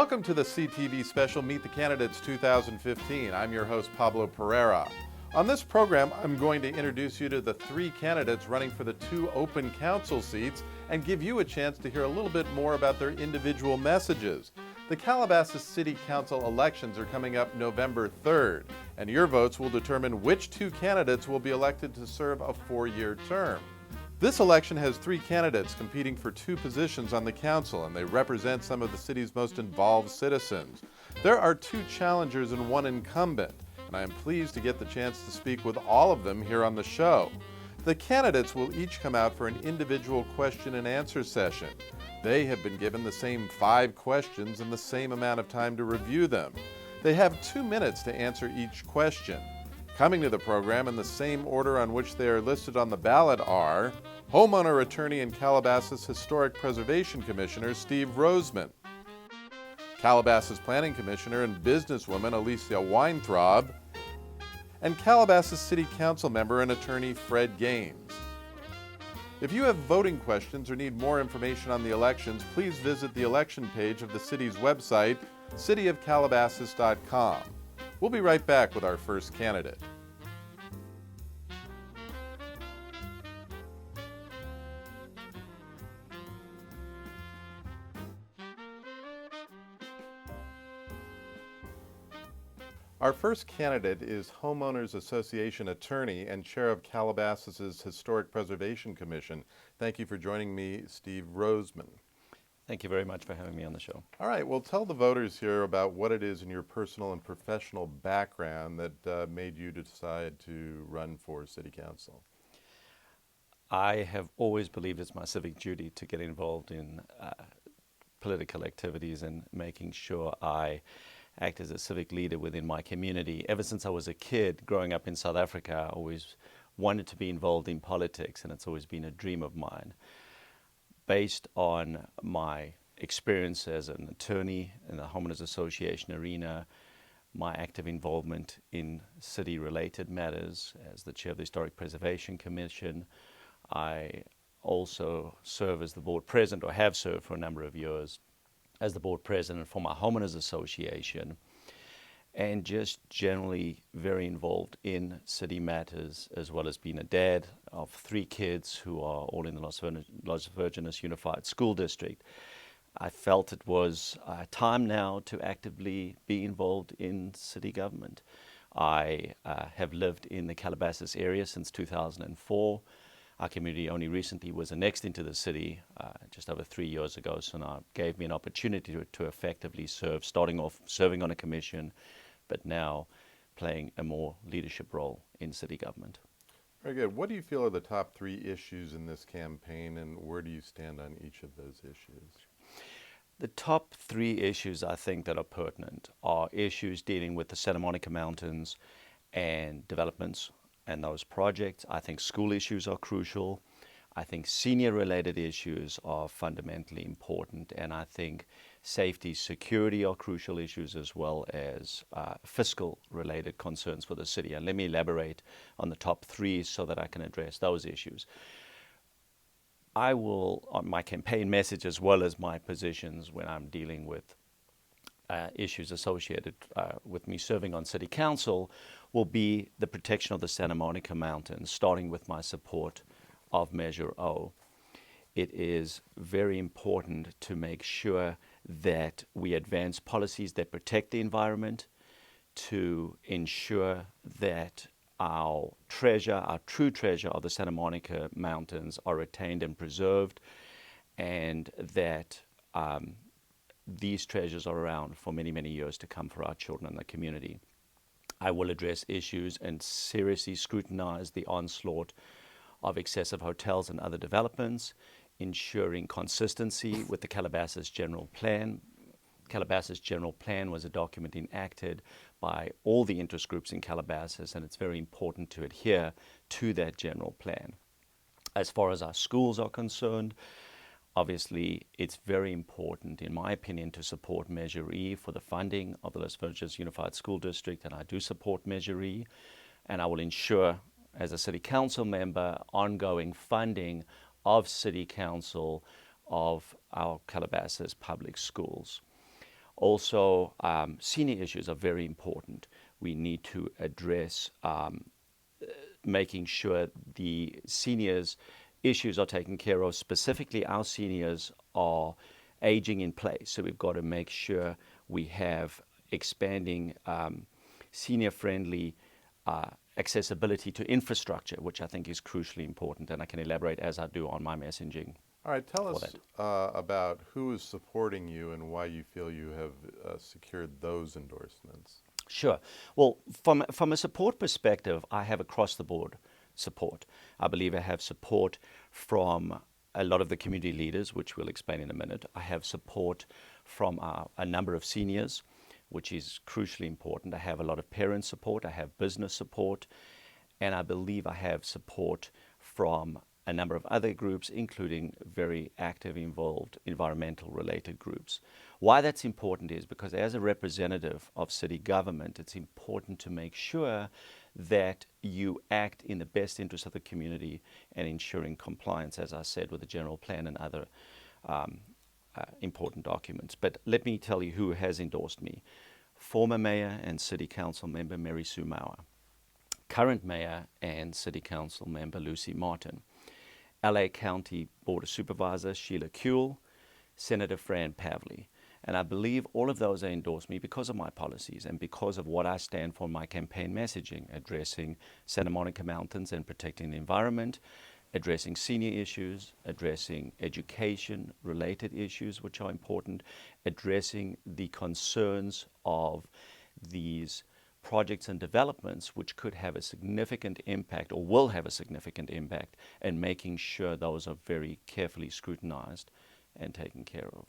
Welcome to the CTV special Meet the Candidates 2015. I'm your host, Pablo Pereira. On this program, I'm going to introduce you to the 3 candidates running for the 2 open council seats and give you a chance to hear a little bit more about their individual messages. The Calabasas City Council elections are coming up November 3rd, and your votes will determine which 2 candidates will be elected to serve a 4-year term. This election has 3 candidates competing for 2 positions on the council, and they represent some of the city's most involved citizens. There are 2 challengers and 1 incumbent, and I am pleased to get the chance to speak with all of them here on the show. The candidates will each come out for an individual question and answer session. They have been given the same 5 questions and the same amount of time to review them. They have 2 minutes to answer each question. Coming to the program in the same order on which they are listed on the ballot are homeowner attorney and Calabasas Historic Preservation Commissioner Steve Roseman, Calabasas Planning Commissioner and businesswoman Alicia Weintraub, and Calabasas City Council member and attorney Fred Gaines. If you have voting questions or need more information on the elections, please visit the election page of the city's website, cityofcalabasas.com. We'll be right back with our first candidate. Our first candidate is Homeowners Association attorney and chair of Calabasas' Historic Preservation Commission. Thank you for joining me, Steve Roseman. Thank you very much for having me on the show. All right, well, tell the voters here about what it is in your personal and professional background that made you decide to run for City Council. I have always believed it's my civic duty to get involved in political activities and making sure I act as a civic leader within my community. Ever since I was a kid growing up in South Africa, I always wanted to be involved in politics, and it's always been a dream of mine. Based on my experience as an attorney in the Homeowners Association arena, my active involvement in city-related matters as the chair of the Historic Preservation Commission, I also serve as the board president, or have served for a number of years, as the board president for my Homeowners Association, and just generally very involved in city matters, as well as being a dad of 3 kids who are all in the Las Virgenes Unified School District. I felt it was time now to actively be involved in city government. I have lived in the Calabasas area since 2004. Our community only recently was annexed into the city just over 3 years ago, so now it gave me an opportunity to effectively serve, starting off serving on a commission, but now playing a more leadership role in city government. Very good. What do you feel are the top 3 issues in this campaign, and where do you stand on each of those issues? The top 3 issues I think that are pertinent are issues dealing with the Santa Monica Mountains and developments and those projects. I think school issues are crucial. I think senior-related issues are fundamentally important, and I think safety, security are crucial issues, as well as fiscal-related concerns for the city. And let me elaborate on the top 3 so that I can address those issues. I will, on my campaign message as well as my positions when I'm dealing with issues associated with me serving on City Council, will be the protection of the Santa Monica Mountains, starting with my support of Measure O. It is very important to make sure that we advance policies that protect the environment, to ensure that our treasure, our true treasure of the Santa Monica Mountains are retained and preserved, and that these treasures are around for many, many years to come for our children and the community. I will address issues and seriously scrutinize the onslaught of excessive hotels and other developments, ensuring consistency with the Calabasas General Plan. Calabasas General Plan was a document enacted by all the interest groups in Calabasas, and it's very important to adhere to that general plan. As far as our schools are concerned, obviously, it's very important, in my opinion, to support Measure E for the funding of the Las Virgenes Unified School District, and I do support Measure E, and I will ensure, as a City Council member, ongoing funding of City Council of our Calabasas public schools. Also, senior issues are very important. We need to address making sure the seniors' issues are taken care of. Specifically, our seniors are aging in place, so we've got to make sure we have expanding senior-friendly accessibility to infrastructure, which I think is crucially important, and I can elaborate as I do on my messaging. All right, tell for us that. about who is supporting you and why you feel you have secured those endorsements. Sure. Well, from a support perspective, I have across the board support. I believe I have support from a lot of the community leaders, which we'll explain in a minute. I have support from a number of seniors, which is crucially important. I have a lot of parent support. I have business support. And I believe I have support from a number of other groups, including very active, involved, environmental related groups. Why that's important is because as a representative of city government, it's important to make sure that you act in the best interest of the community and ensuring compliance, as I said, with the general plan and other important documents. But let me tell you who has endorsed me. Former Mayor and City Council Member Mary Sue Mauer, current Mayor and City Council Member Lucy Martin, LA County Board of Supervisor Sheila Kuehl, Senator Fran Pavley. And I believe all of those are endorsed me because of my policies and because of what I stand for in my campaign messaging, addressing Santa Monica Mountains and protecting the environment, addressing senior issues, addressing education-related issues, which are important, addressing the concerns of these projects and developments which could have a significant impact or will have a significant impact, and making sure those are very carefully scrutinized and taken care of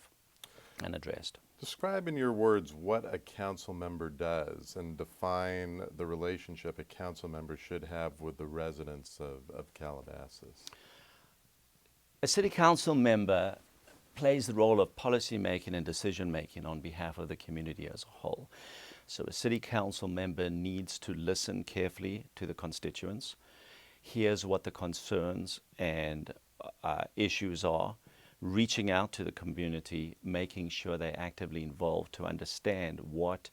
and addressed. Describe in your words what a council member does and define the relationship a council member should have with the residents of Calabasas. A city council member plays the role of policy making and decision making on behalf of the community as a whole. So a city council member needs to listen carefully to the constituents, hears what the concerns and issues are, reaching out to the community, making sure they're actively involved to understand what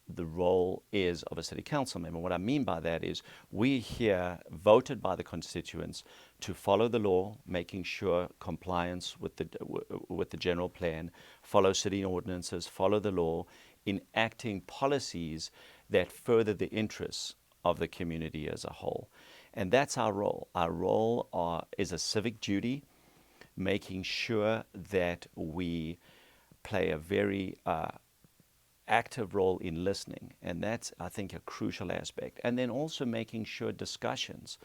the role is of a city council member. What I mean by that is we here voted by the constituents to follow the law, making sure compliance with the general plan, follow city ordinances, follow the law, enacting policies that further the interests of the community as a whole. And that's our role. Our role is a civic duty, making sure that we play a very active role in listening. And that's, I think, a crucial aspect. And then also making sure discussions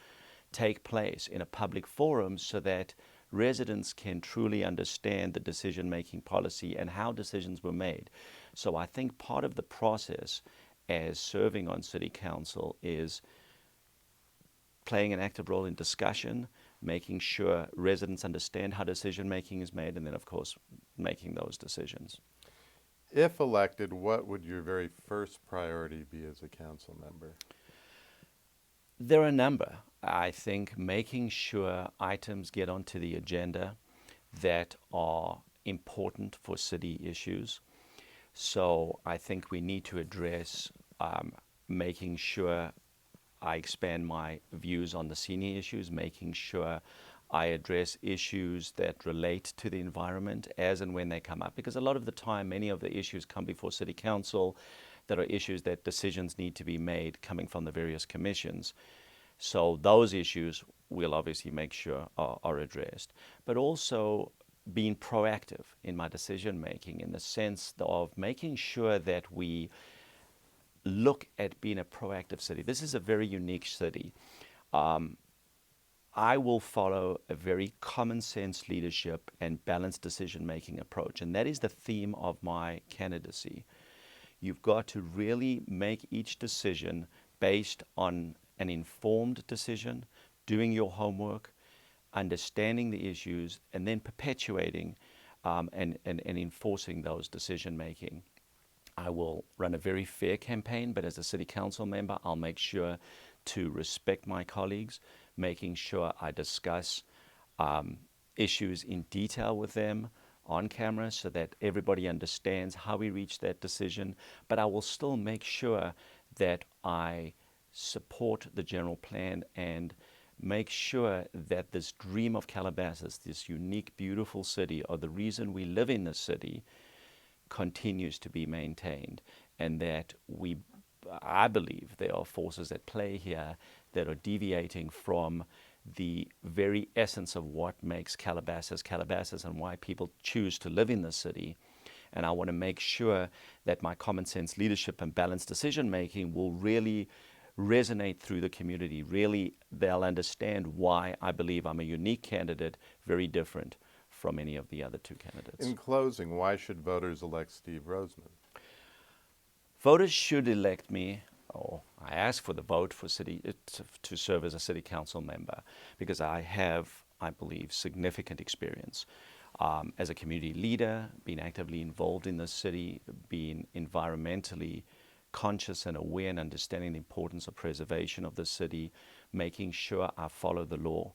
take place in a public forum so that residents can truly understand the decision-making policy and how decisions were made. So I think part of the process as serving on city council is playing an active role in discussion, making sure residents understand how decision-making is made, and then, of course, making those decisions. If elected, what would your very first priority be as a council member? There are a number. I think making sure items get onto the agenda that are important for city issues. So I think we need to address making sure I expand my views on the senior issues, making sure I address issues that relate to the environment as and when they come up. Because a lot of the time, many of the issues come before City Council that are issues that decisions need to be made coming from the various commissions. So those issues we'll obviously make sure are addressed. But also being proactive in my decision making in the sense of making sure that we look at being a proactive city. This is a very unique city. I will follow a very common sense leadership and balanced decision-making approach. And that is the theme of my candidacy. You've got to really make each decision based on an informed decision, doing your homework, understanding the issues, and then perpetuating and enforcing those decision-making. I will run a very fair campaign, but as a city council member, I'll make sure to respect my colleagues, making sure I discuss issues in detail with them on camera so that everybody understands how we reached that decision, but I will still make sure that I support the general plan and make sure that this dream of Calabasas, this unique, beautiful city, or the reason we live in this city, continues to be maintained, and that I believe there are forces at play here that are deviating from the very essence of what makes Calabasas Calabasas and why people choose to live in the city. And I want to make sure that my common sense leadership and balanced decision making will really resonate through the community. Really, they'll understand why I believe I'm a unique candidate, very different from any of the other two candidates. In closing, why should voters elect Steve Roseman? Voters should elect me, or I ask for the vote for to serve as a city council member, because I have, I believe, significant experience as a community leader, being actively involved in the city, being environmentally conscious and aware and understanding the importance of preservation of the city, making sure I follow the law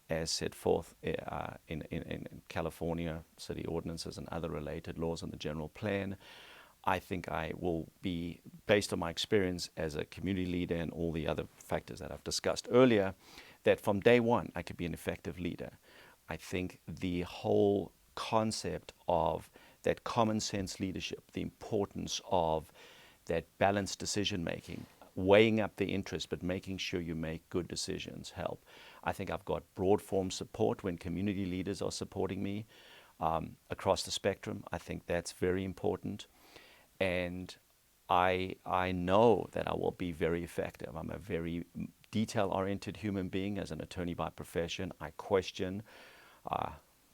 as set forth in California city ordinances and other related laws and the general plan. I think I will be, based on my experience as a community leader and all the other factors that I've discussed earlier, that from day one I could be an effective leader. I think the whole concept of that common sense leadership, the importance of that balanced decision making, weighing up the interests but making sure you make good decisions help. I think I've got broad form support when community leaders are supporting me across the spectrum. I think that's very important. And I know that I will be very effective. I'm a very detail-oriented human being as an attorney by profession. I question.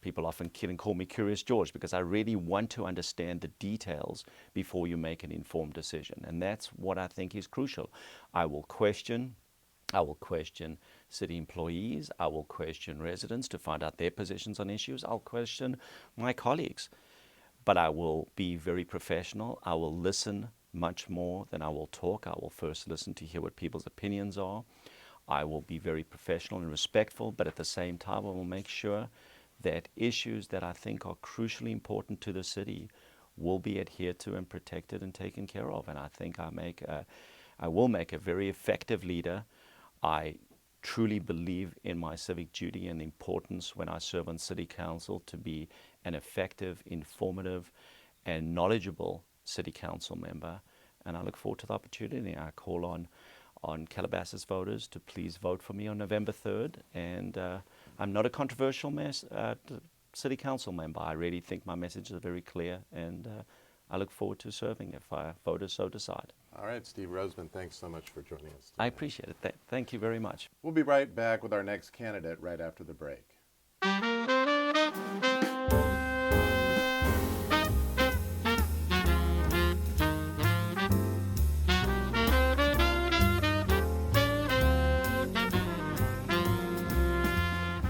People often call me Curious George because I really want to understand the details before you make an informed decision. And that's what I think is crucial. I will question city employees. I will question residents to find out their positions on issues. I'll question my colleagues. But I will be very professional. I will listen much more than I will talk. I will first listen to hear what people's opinions are. I will be very professional and respectful, but at the same time, I will make sure that issues that I think are crucially important to the city will be adhered to and protected and taken care of. And I think I will make a very effective leader. I truly believe in my civic duty and the importance when I serve on city council to be an effective, informative, and knowledgeable city council member. And I look forward to the opportunity. I call on Calabasas voters to please vote for me on November 3rd. And I'm not a controversial city council member. I really think my message is very clear, and I look forward to serving if voters so decide. All right, Steve Roseman, thanks so much for joining us today. I appreciate it. Thank you very much. We'll be right back with our next candidate right after the break.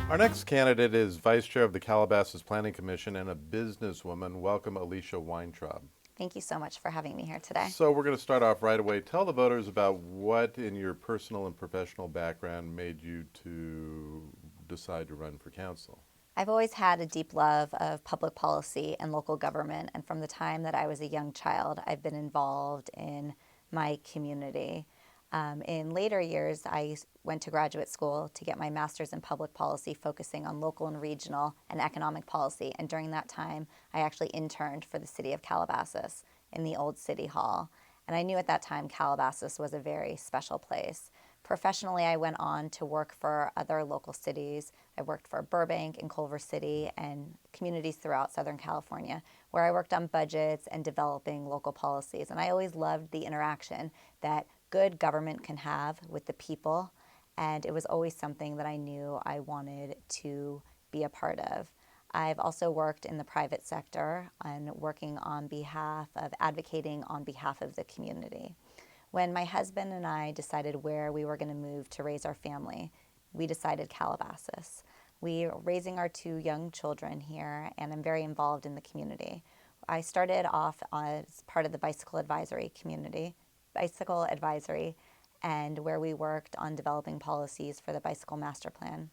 Our next candidate is Vice Chair of the Calabasas Planning Commission and a businesswoman. Welcome, Alicia Weintraub. Thank you so much for having me here today. So we're going to start off right away. Tell the voters about what in your personal and professional background made you to decide to run for council. I've always had a deep love of public policy and local government, and from the time that I was a young child, I've been involved in my community. In later years, I went to graduate school to get my master's in public policy, focusing on local and regional and economic policy. And during that time, I actually interned for the city of Calabasas in the old city hall. And I knew at that time Calabasas was a very special place. Professionally, I went on to work for other local cities. I worked for Burbank and Culver City and communities throughout Southern California, where I worked on budgets and developing local policies. And I always loved the interaction that good government can have with the people, and it was always something that I knew I wanted to be a part of. I've also worked in the private sector and working on behalf of advocating on behalf of the community. When my husband and I decided where we were going to move to raise our family, we decided Calabasas. We are raising our two young children here, and I'm very involved in the community. I started off as part of the bicycle advisory and where we worked on developing policies for the bicycle master plan.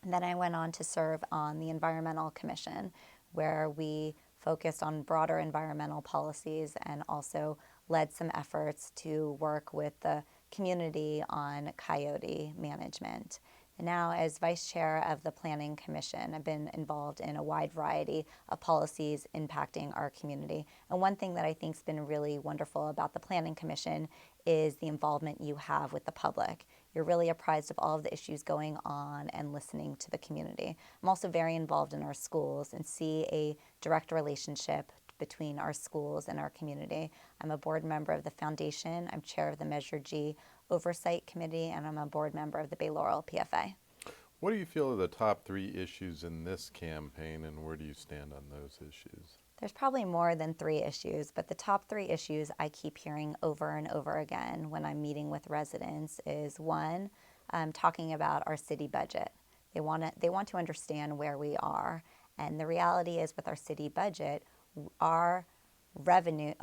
And then I went on to serve on the Environmental Commission, where we focused on broader environmental policies and also led some efforts to work with the community on coyote management. Now, as Vice Chair of the Planning Commission, I've been involved in a wide variety of policies impacting our community. And one thing that I think has been really wonderful about the Planning Commission is the involvement you have with the public. You're really apprised of all of the issues going on and listening to the community. I'm also very involved in our schools and see a direct relationship between our schools and our community. I'm a board member of the foundation. I'm chair of the Measure G Oversight Committee, and I'm a board member of the Bay Laurel PFA. What do you feel are the top 3 issues in this campaign, and where do you stand on those issues? There's probably more than 3 issues, but the top 3 issues I keep hearing over and over again when I'm meeting with residents is, one, talking about our city budget. They want to understand where we are, and the reality is with our city budget, our revenue,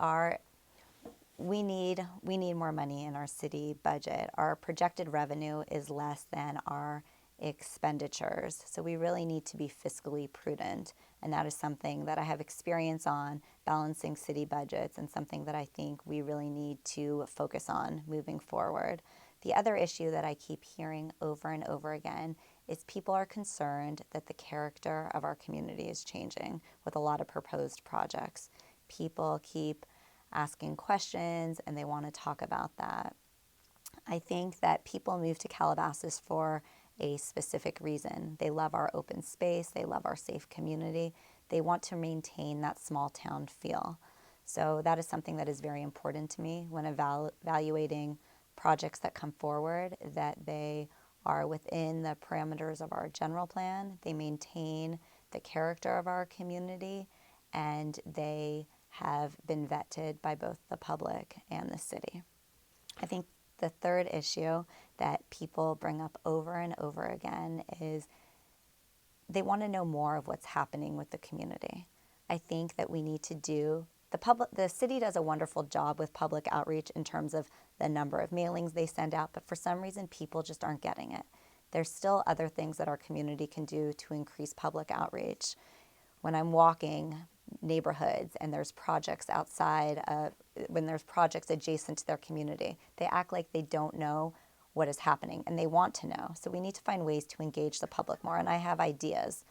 we need more money in our city budget. Our projected revenue is less than our expenditures, so we really need to be fiscally prudent, and that is something that I have experience on balancing city budgets and something that I think we really need to focus on moving forward. The other issue that I keep hearing over and over again is people are concerned that the character of our community is changing with a lot of proposed projects. People keep asking questions and they want to talk about that. I think that people move to Calabasas for a specific reason. They love our open space, they love our safe community, they want to maintain that small town feel. So that is something that is very important to me when evaluating projects that come forward, that they are within the parameters of our general plan, they maintain the character of our community, and they have been vetted by both the public and the city. I think the third issue that people bring up over and over again is they want to know more of what's happening with the community. I think that we need to do the city does a wonderful job with public outreach in terms of the number of mailings they send out, but for some reason people just aren't getting it. There's still other things that our community can do to increase public outreach. When I'm walking neighborhoods and there's projects outside, when there's projects adjacent to their community, they act like they don't know what is happening and they want to know. So we need to find ways to engage the public more, and I have ideas.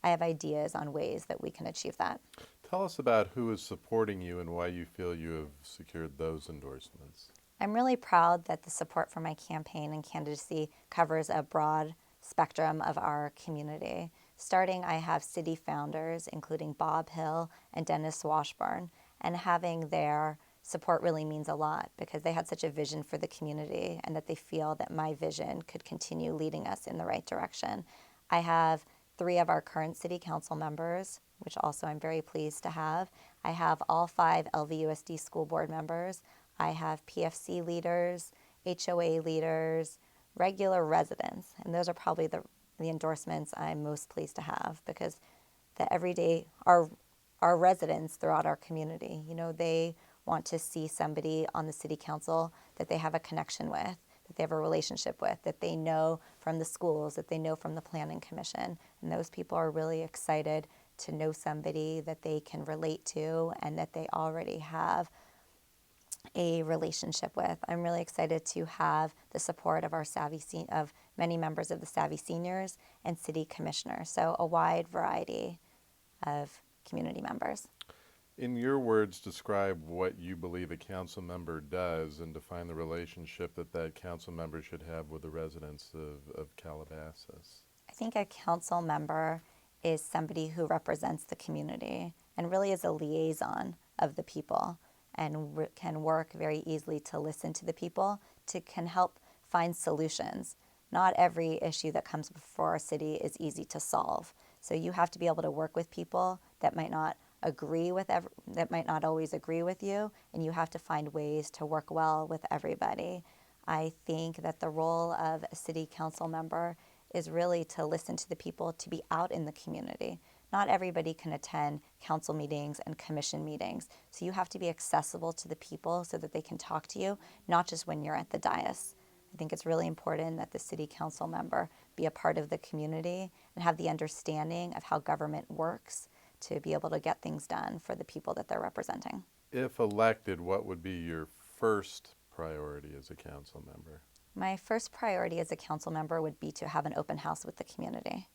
On ways that we can achieve that. Tell us about who is supporting you and why you feel you have secured those endorsements. I'm really proud that the support for my campaign and candidacy covers a broad spectrum of our community. Starting, I have city founders, including Bob Hill and Dennis Washburn, and having their support really means a lot because they had such a vision for the community and that they feel that my vision could continue leading us in the right direction. I have 3 of our current city council members, which also I'm very pleased to have. I have all 5 LVUSD school board members. I have PFC leaders, HOA leaders, regular residents, and those are probably the endorsements I'm most pleased to have because the everyday, our residents throughout our community, they want to see somebody on the city council that they have a connection with, that they have a relationship with, that they know from the schools, that they know from the planning commission. And those people are really excited to know somebody that they can relate to and that they already have a relationship with. I'm really excited to have the support of of many members of the Savvy Seniors and city commissioners. So a wide variety of community members. In your words, describe what you believe a council member does and define the relationship that council member should have with the residents of Calabasas. I think a council member is somebody who represents the community and really is a liaison of the people and can work very easily to listen to the people, can help find solutions. Not every issue that comes before our city is easy to solve. So you have to be able to work with people that might not always agree with you, and you have to find ways to work well with everybody. I think that the role of a city council member is really to listen to the people, to be out in the community. Not everybody can attend council meetings and commission meetings, so you have to be accessible to the people so that they can talk to you, not just when you're at the dais. I think it's really important that the city council member be a part of the community and have the understanding of how government works to be able to get things done for the people that they're representing. If elected, what would be your first priority as a council member? My first priority as a council member would be to have an open house with the community.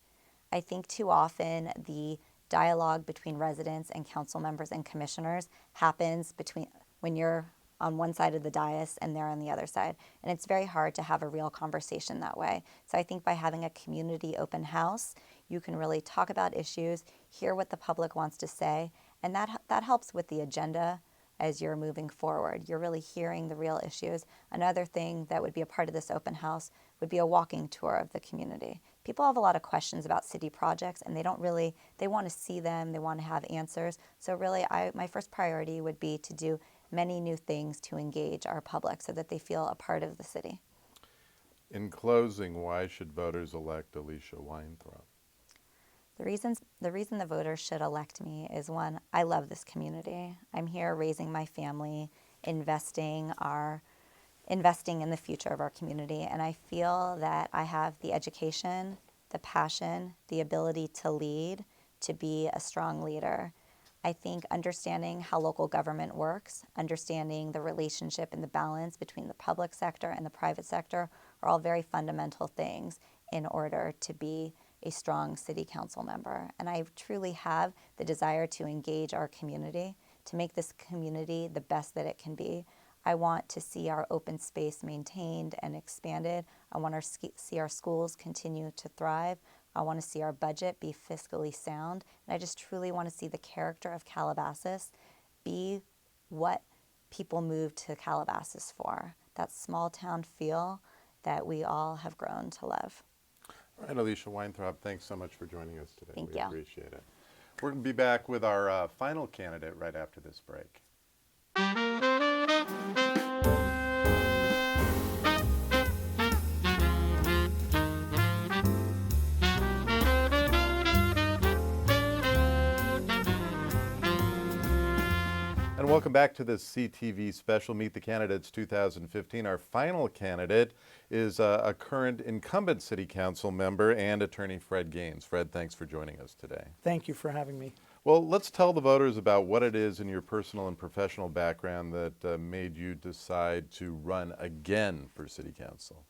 I think too often the dialogue between residents and council members and commissioners happens between when you're on one side of the dais and they're on the other side. And it's very hard to have a real conversation that way. So I think by having a community open house, you can really talk about issues, hear what the public wants to say, and that helps with the agenda as you're moving forward. You're really hearing the real issues. Another thing that would be a part of this open house would be a walking tour of the community. People have a lot of questions about city projects and they want to see them, they want to have answers. So really my first priority would be to do many new things to engage our public so that they feel a part of the city. In closing, why should voters elect Alicia Weintraub? The reason the voters should elect me is, one, I love this community. I'm here raising my family, investing in the future of our community, and I feel that I have the education, the passion, the ability to lead, to be a strong leader. I think understanding how local government works, understanding the relationship and the balance between the public sector and the private sector are all very fundamental things in order to be a strong city council member. And I truly have the desire to engage our community, to make this community the best that it can be. I want to see our open space maintained and expanded. I want to see our schools continue to thrive. I want to see our budget be fiscally sound. And I just truly want to see the character of Calabasas be what people move to Calabasas for, that small town feel that we all have grown to love. All right, Alicia Weintraub, thanks so much for joining us today. Thank We you. appreciate it. We're going to be back with our final candidate right after this break. And welcome back to this CTV special Meet the Candidates 2015. Our final candidate is a current incumbent city council member and attorney Fred Gaines. Fred, thanks for joining us today. Thank you for having me. Well, let's tell the voters about what it is in your personal and professional background that made you decide to run again for city council.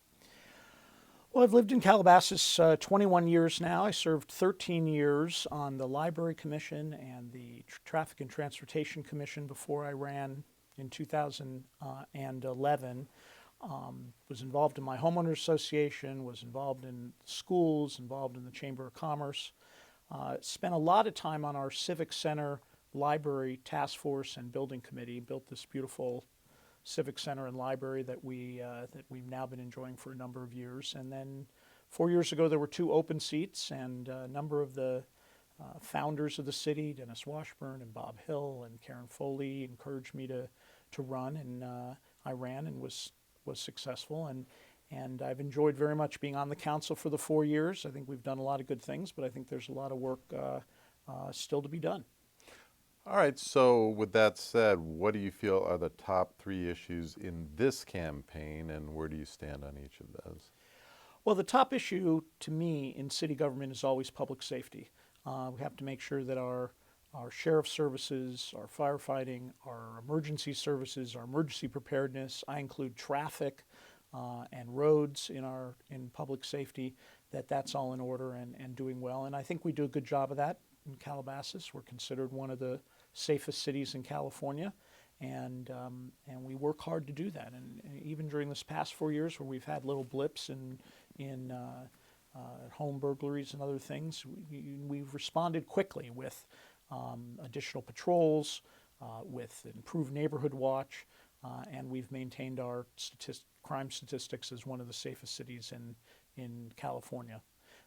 Well, I've lived in Calabasas 21 years now. I served 13 years on the Library Commission and the Traffic and Transportation Commission before I ran in 2011. Was involved in my homeowners association, was involved in schools, involved in the Chamber of Commerce. Spent a lot of time on our Civic Center, Library Task Force, and Building Committee. Built this beautiful Civic Center and library that we've now been enjoying for a number of years. And then 4 years ago, there were 2 open seats, and a number of the founders of the city, Dennis Washburn and Bob Hill and Karen Foley, encouraged me to run, and I ran and was successful. And I've enjoyed very much being on the council for the 4 years. I think we've done a lot of good things, but I think there's a lot of work still to be done. All right, so with that said, what do you feel are the top 3 issues in this campaign, and where do you stand on each of those? Well, the top issue to me in city government is always public safety. We have to make sure that our sheriff services, our firefighting, our emergency services, our emergency preparedness, I include traffic and roads in public safety, that's all in order and doing well. And I think we do a good job of that in Calabasas. We're considered one of the safest cities in California, and we work hard to do that. And even during this past 4 years, where we've had little blips in home burglaries and other things, we've responded quickly with additional patrols, with improved neighborhood watch, and we've maintained our crime statistics as one of the safest cities in California.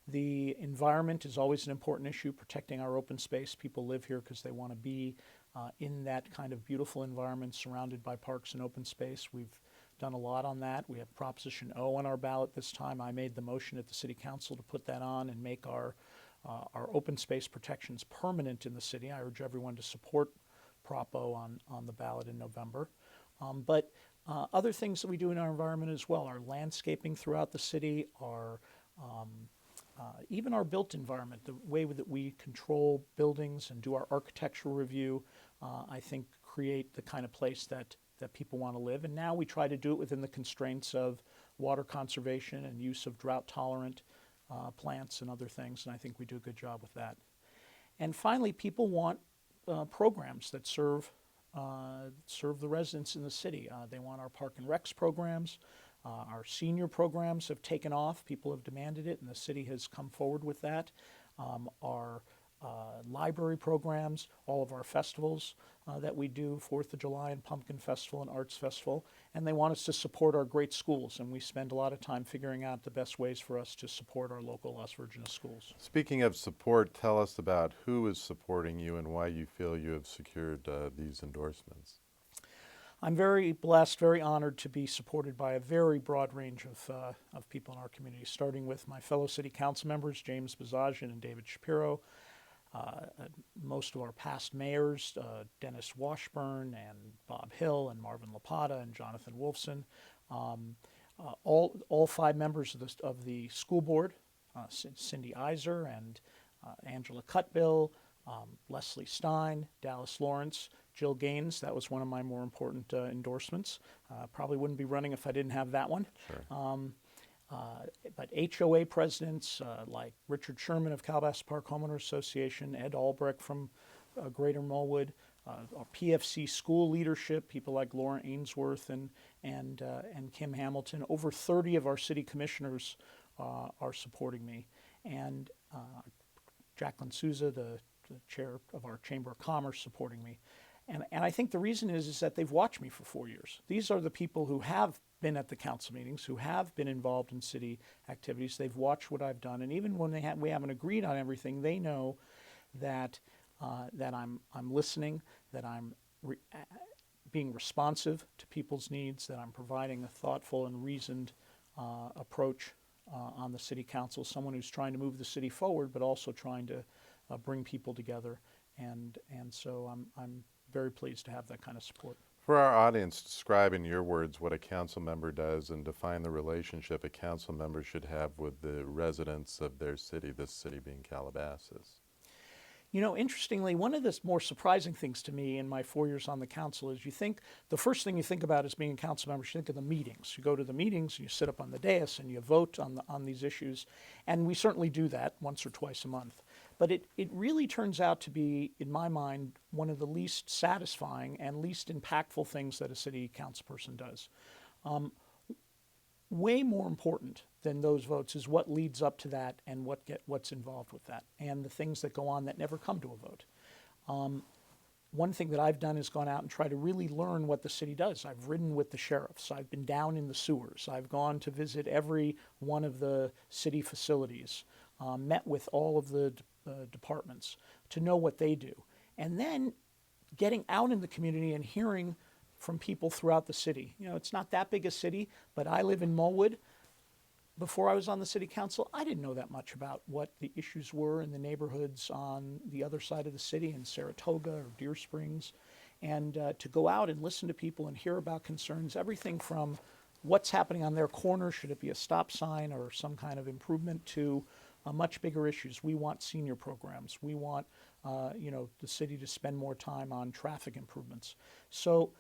The environment is always an important issue, protecting our open space. People live here because they want to be in that kind of beautiful environment surrounded by parks and open space. We've done a lot on that. We have Proposition O on our ballot this time. I made the motion at the City Council to put that on and make our open space protections permanent in the city. I urge everyone to support Prop O on the ballot in November. But other things that we do in our environment as well, our landscaping throughout the city, our even our built environment, the way that we control buildings and do our architectural review, I think create the kind of place that people want to live. And now we try to do it within the constraints of water conservation and use of drought-tolerant plants and other things, and I think we do a good job with that. And finally, people want programs that serve the residents in the city. They want our park and recs programs. Our senior programs have taken off. People have demanded it, and the city has come forward with that. Our library programs, all of our festivals that we do, 4th of July and Pumpkin Festival and Arts Festival, and they want us to support our great schools, and we spend a lot of time figuring out the best ways for us to support our local Las Virgenes schools. Speaking of support, tell us about who is supporting you and why you feel you have secured these endorsements. I'm very blessed, very honored to be supported by a very broad range of people in our community, starting with my fellow city council members, James Bazagian and David Shapiro, most of our past mayors, Dennis Washburn and Bob Hill and Marvin Lapata and Jonathan Wolfson, all 5 members of the school board, Cindy Iser and Angela Cutbill, Leslie Stein, Dallas Lawrence, Jill Gaines. That was one of my more important endorsements. Probably wouldn't be running if I didn't have that one. Sure. But HOA presidents like Richard Sherman of Calabasas Park Homeowners Association, Ed Albrecht from Greater Mulwood, our PFC school leadership, people like Laura Ainsworth and Kim Hamilton. Over 30 of our city commissioners are supporting me, and Jacqueline Souza, the chair of our Chamber of Commerce, supporting me. And I think the reason is that they've watched me for 4 years. These are the people who have been at the council meetings, who have been involved in city activities. They've watched what I've done, and even when we haven't agreed on everything, they know that that I'm listening, that I'm being responsive to people's needs, that I'm providing a thoughtful and reasoned approach on the city council. Someone who's trying to move the city forward, but also trying to bring people together, and so I'm very pleased to have that kind of support. For our audience, describe in your words what a council member does and define the relationship a council member should have with the residents of their city, this city being Calabasas. You know, interestingly, one of the more surprising things to me in my 4 years on the council is the first thing you think about as being a council member, you think of the meetings. You go to the meetings, you sit up on the dais, and you vote on these issues. And we certainly do that once or twice a month. But it really turns out to be, in my mind, one of the least satisfying and least impactful things that a city councilperson does. Way more important than those votes is what leads up to that and what's involved with that, and the things that go on that never come to a vote. One thing that I've done is gone out and try to really learn what the city does. I've ridden with the sheriffs. I've been down in the sewers. I've gone to visit every one of the city facilities, met with all of the departments to know what they do. And then getting out in the community and hearing from people throughout the city. You know, it's not that big a city, but I live in Mulwood. Before I was on the city council, I didn't know that much about what the issues were in the neighborhoods on the other side of the city in Saratoga or Deer Springs. And to go out and listen to people and hear about concerns, everything from what's happening on their corner, should it be a stop sign or some kind of improvement, to much bigger issues. We want senior programs. We want the city to spend more time on traffic improvements. So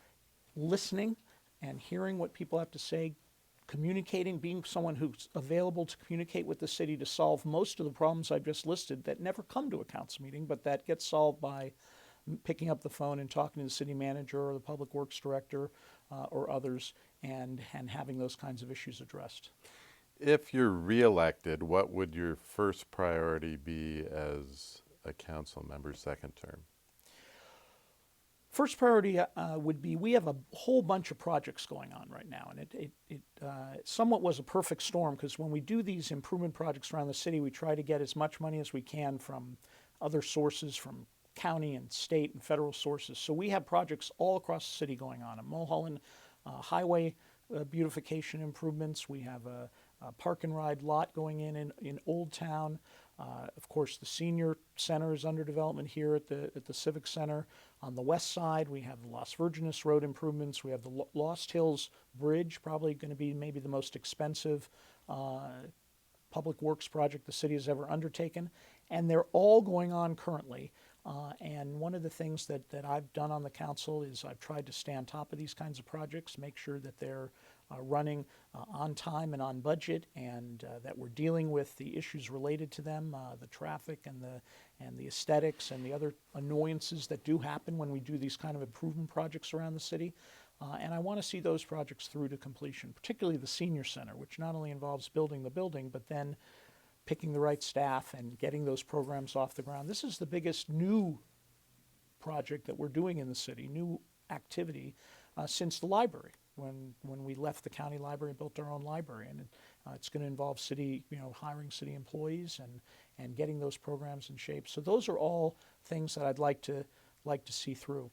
listening and hearing what people have to say, communicating, being someone who's available to communicate with the city to solve most of the problems I've just listed that never come to a council meeting, but that get solved by picking up the phone and talking to the city manager or the public works director or others, and having those kinds of issues addressed. If you're reelected, what would your first priority be as a council member second term? First priority would be, we have a whole bunch of projects going on right now, and it somewhat was a perfect storm, because when we do these improvement projects around the city, we try to get as much money as we can from other sources, from county and state and federal sources. So we have projects all across the city going on. A Mulholland highway beautification improvements. We have a park and ride lot going in Old Town. Of course, the senior center is under development here at the Civic Center. On the west side, we have the Las Virgenes Road improvements. We have the Lost Hills Bridge, probably going to be maybe the most expensive public works project the city has ever undertaken, and they're all going on currently. And one of the things that I've done on the council is I've tried to stay on top of these kinds of projects, make sure that they're running on time and on budget, and that we're dealing with the issues related to them, the traffic and the aesthetics and the other annoyances that do happen when we do these kind of improvement projects around the city. And I want to see those projects through to completion, particularly the senior center, which not only involves building the building, but then picking the right staff and getting those programs off the ground. This is the biggest new project that we're doing in the city, new activity since the library. When we left the county library and built our own library, and it's going to involve city, hiring city employees and getting those programs in shape. So those are all things that I'd like to see through.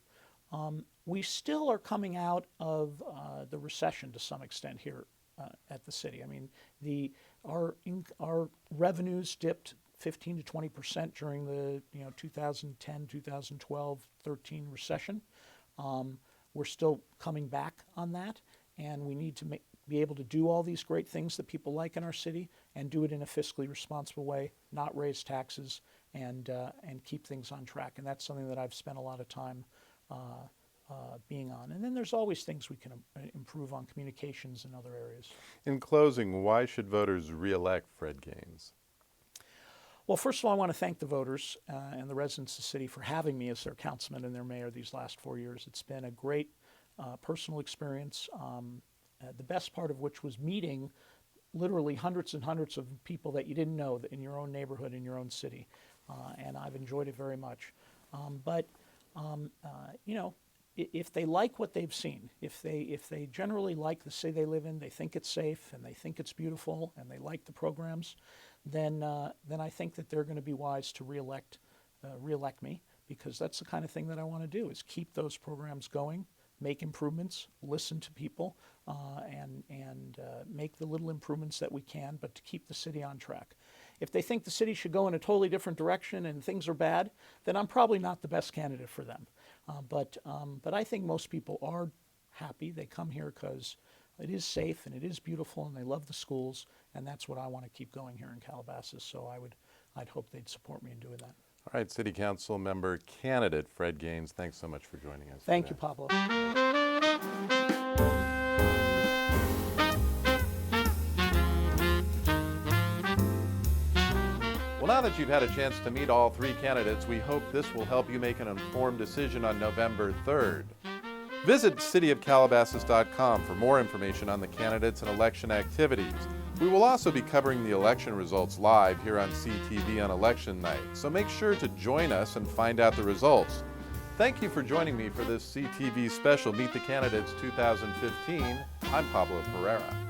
We still are coming out of the recession to some extent here at the city. I mean, our revenues dipped 15 to 20% during the 2010, 2012, 13 recession. We're still coming back on that, and we need to be able to do all these great things that people like in our city and do it in a fiscally responsible way, not raise taxes, and keep things on track. And that's something that I've spent a lot of time being on. And then there's always things we can improve on, communications and other areas. In closing, why should voters re-elect Fred Gaines? Well, first of all, I want to thank the voters and the residents of the city for having me as their councilman and their mayor these last 4 years. It's been a great personal experience, the best part of which was meeting literally hundreds and hundreds of people that you didn't know in your own neighborhood, in your own city, and I've enjoyed it very much. If they like what they've seen, if they generally like the city they live in, they think it's safe and they think it's beautiful and they like the programs, then I think that they're going to be wise to reelect me, because that's the kind of thing that I want to do, is keep those programs going, make improvements, listen to people, and make the little improvements that we can, but to keep the city on track. If they think the city should go in a totally different direction and things are bad, then I'm probably not the best candidate for them. But I think most people are happy. They come here because it is safe and it is beautiful and they love the schools, and that's what I want to keep going here in Calabasas. So I'd hope they'd support me in doing that. All right, City Council member candidate Fred Gaines, thanks so much for joining us. Thank you, Pablo. Well, now that you've had a chance to meet all three candidates, we hope this will help you make an informed decision on November 3rd. Visit cityofcalabasas.com for more information on the candidates and election activities. We will also be covering the election results live here on CTV on election night, so make sure to join us and find out the results. Thank you for joining me for this CTV special Meet the Candidates 2015. I'm Pablo Pereira.